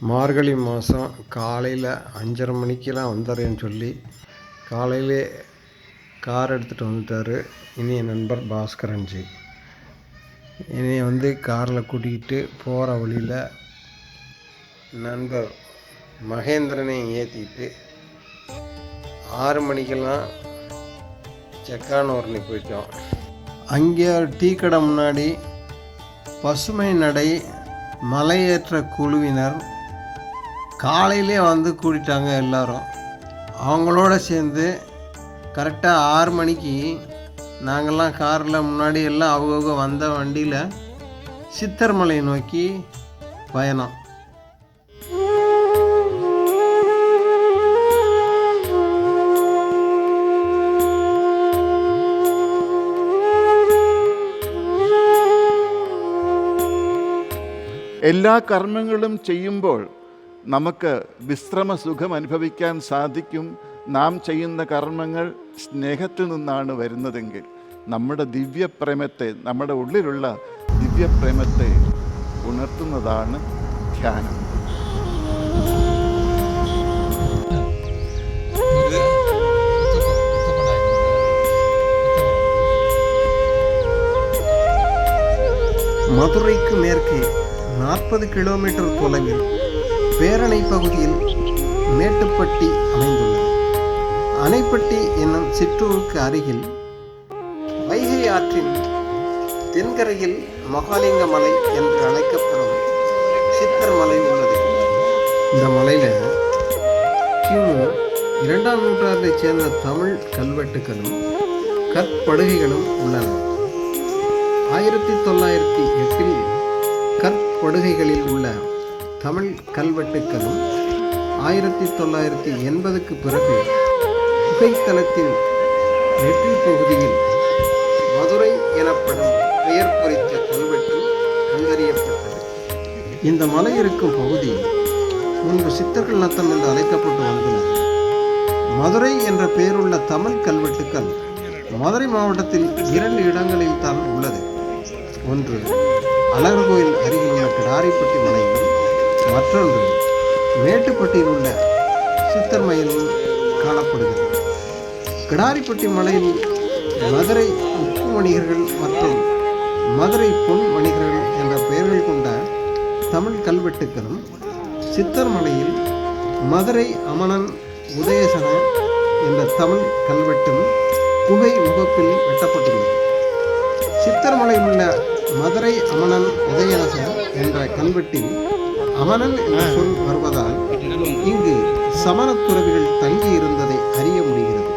மார்கழி மாதம் காலையில் 5:30 மணிக்கெலாம் வந்துடுறேன்னு சொல்லி காலையிலே கார் எடுத்துகிட்டு வந்துட்டார் இனிய நண்பர் பாஸ்கரன்ஜி. என்னை காரில் கூட்டிக்கிட்டு போகிற வழியில் நண்பர் மகேந்திரனை ஏற்றிக்கிட்டு 6 மணிக்கெல்லாம் செக்கானூர்னி போயிட்டோம். அங்கே ஒரு டீ கடை முன்னாடி பசுமை நடை மலையேற்ற குழுவினர் காலையிலே கூட்டிட்டாங்க எல்லோரும். அவங்களோட சேர்ந்து கரெக்டாக 6 மணிக்கு நாங்கள்லாம் காரில் முன்னாடி எல்லாம் அவங்க வந்த வண்டியில் சித்தர்மலை நோக்கி பயணம். എല്ലാ കർമ്മങ്ങളും ചെയ്യുമ്പോൾ നമുക്ക് വിശ്രമ സുഖം അനുഭവിക്കാൻ സാധിക്കും. നാം ചെയ്യുന്ന കർമ്മങ്ങൾ സ്നേഹത്തിൽ നിന്നാണ് വരുന്നതെങ്കിൽ നമ്മുടെ ദിവ്യപ്രേമത്തെ, നമ്മുടെ ഉള്ളിലുള്ള ദിവ്യപ്രേമത്തെ ഉണർത്തുന്നതാണ് ധ്യാനം. மதுரைக்கு மேற்கே 40 கிலோமீட்டர் தொலைவில் பேரணை பகுதியில் மேட்டுப்பட்டி அமைந்துள்ளது. அணைப்பட்டி என்னும் சிற்றூருக்கு அருகில் வைகை ஆற்றின் தென்கரையில் மகாலிங்க மலை என்று அழைக்கப்படும் சித்தர் மலை உள்ளது. இந்த மலையில் கிமு 2ஆம் நூற்றாண்டைச் சேர்ந்த தமிழ் கல்வெட்டுகளும் கற்படுகைகளும் உள்ளன. 1908இல் கற்படுகைகளில் உள்ள தமிழ் கல்வெட்டுக்களும் 1980க்கு பிறகு புகைத்தளத்தின் நெற்றி பகுதியில் மதுரை எனப்படும் பெயர் பொறித்த கல்வெட்டு கண்டறியப்பட்டது. இந்த மலை இருக்கும் பகுதி முன்பு சித்தர்கள் நத்தம் என்று அழைக்கப்பட்டு வந்துள்ளது. மதுரை என்ற பெயருள்ள தமிழ் கல்வெட்டுக்கள் மதுரை மாவட்டத்தில் 2 இடங்களில் தான் உள்ளது. ஒன்று அழகர் கோயில் அருகில் உள்ள கிடாரிப்பட்டி மலையிலும், மற்றொன்று மேட்டுப்பட்டியில் உள்ள சித்தர்மலையிலும் காணப்படுகிறது. கிடாரிப்பட்டி மலையில் மதுரை உப்பு வணிகர்கள் மற்றும் மதுரை பொன் வணிகர்கள் என்ற பெயர்கள் கொண்ட தமிழ் கல்வெட்டுக்களும், சித்தர் மலையில் மதுரை அமணன் உதயசன என்ற தமிழ் கல்வெட்டும் குகை முகப்பில் வெட்டப்பட்டுள்ளது. சித்தர்மலையில் உள்ள மதுரை அமணன் உதயனச என்ற கல்வெட்டில் அமணன் என்ற சொல் வருவதால் இங்கு சமணத் துறவிகள் தங்கி இருந்ததை அறிய முடிகிறது.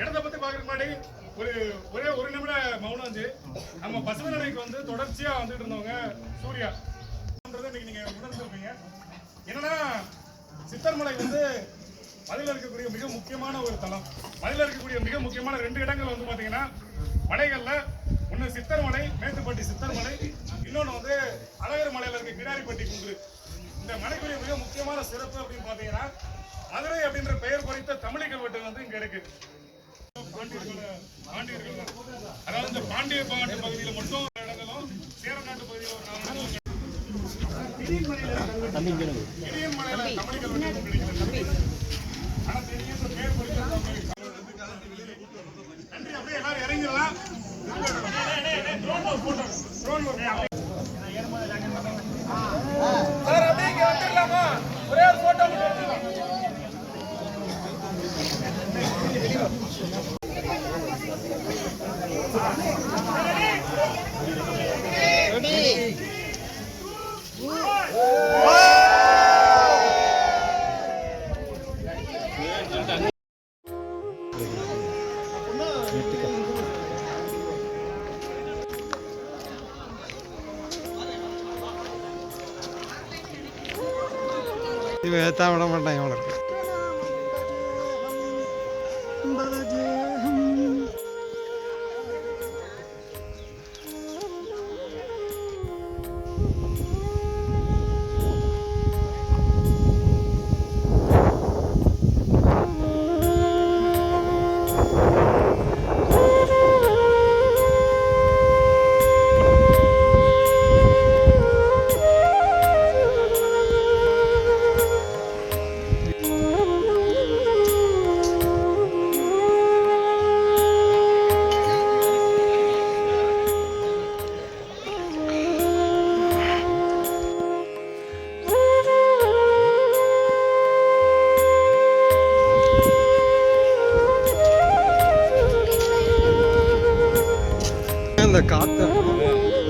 இடத்தை பத்தி பாக்குறதுக்கு முன்னாடி ஒரே ஒரு நிமிட மௌனம் வந்து நம்ம பசுமை நடைக்கு வந்து தொடர்ச்சியா வந்துட்டு இருந்தவங்க சூர்யா இன்னைக்கு நீங்க உணர்ந்திருப்பீங்க. என்னன்னா சித்தர்மலை வந்து மலையில இருக்கக்கூடிய மிக முக்கியமான ஒரு தலம். மலையில இருக்கக்கூடிய மிக முக்கியமான 2 இடங்கள் வந்து பாத்தீங்கன்னா மலைகள்ல ஒண்ணு சித்தர்மலை, மேட்டுப்பட்டி சித்தர்மலை, இன்னொன்னு வந்து அழகர் மலையில இருக்க கிடாரிப்பட்டி குன்று. இந்த மலைக்குரிய மிக முக்கியமான சிறப்பு அப்படின்னு பாத்தீங்கன்னா மதுரை அப்படின்ற பெயர் குறித்த தமிழ் கல்வெட்டு வந்து இங்க இருக்கு. பாண்டியர்கள் அதாவது இந்த பாண்டிய பகுதியில மட்டும் இடங்களும் சேர நாட்டு பகுதியில் ஒரு 4 இடங்களும் இடியன் மலையில தமிழ் கல்வெட்டு கிடைக்கிறது. ஆனா தெரியும் பேர் குறித்த தமிழ் நன்றி. அப்படியே எல்லாரும் இறங்கிடலாம். சார் அப்படியே இங்க வந்துடலாமா? ஒரே ஒரு போட்டோ இவன் ஏற்ற விட மாட்டான் இவனுக்கு. இந்த காற்று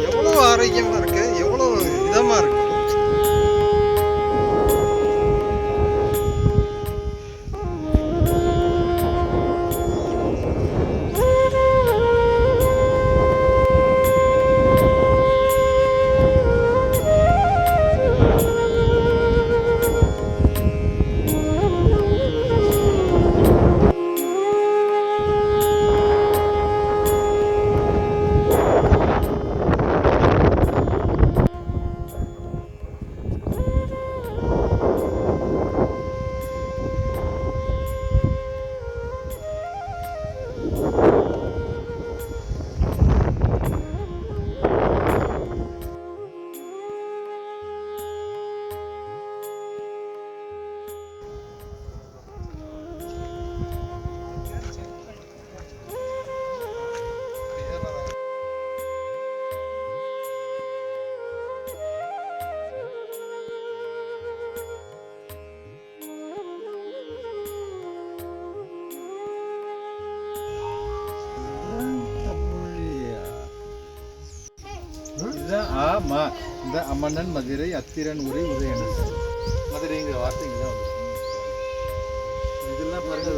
எவ்வளோ ஆரோக்கியமாக இருக்கு, எவ்வளோ இதமாக இருக்கு. இந்த அம்மன்னன் மதுரை அத்திரன் உரை உதயணன் மதுரைங்கிற வார்த்தை இங்கே தான் வந்து இதெல்லாம் பாருங்க.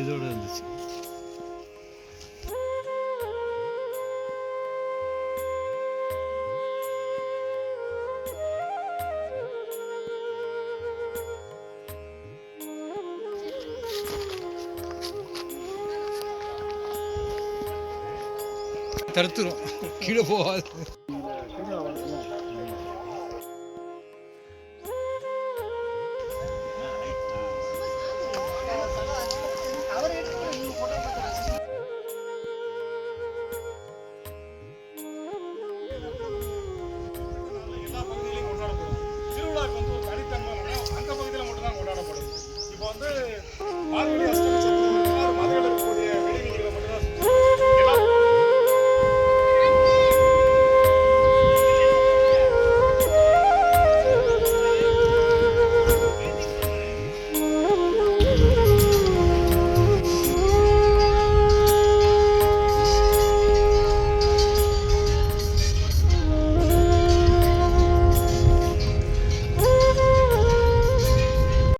இதோட இருந்துச்சு. தடுத்துரும், கீழே போகாது.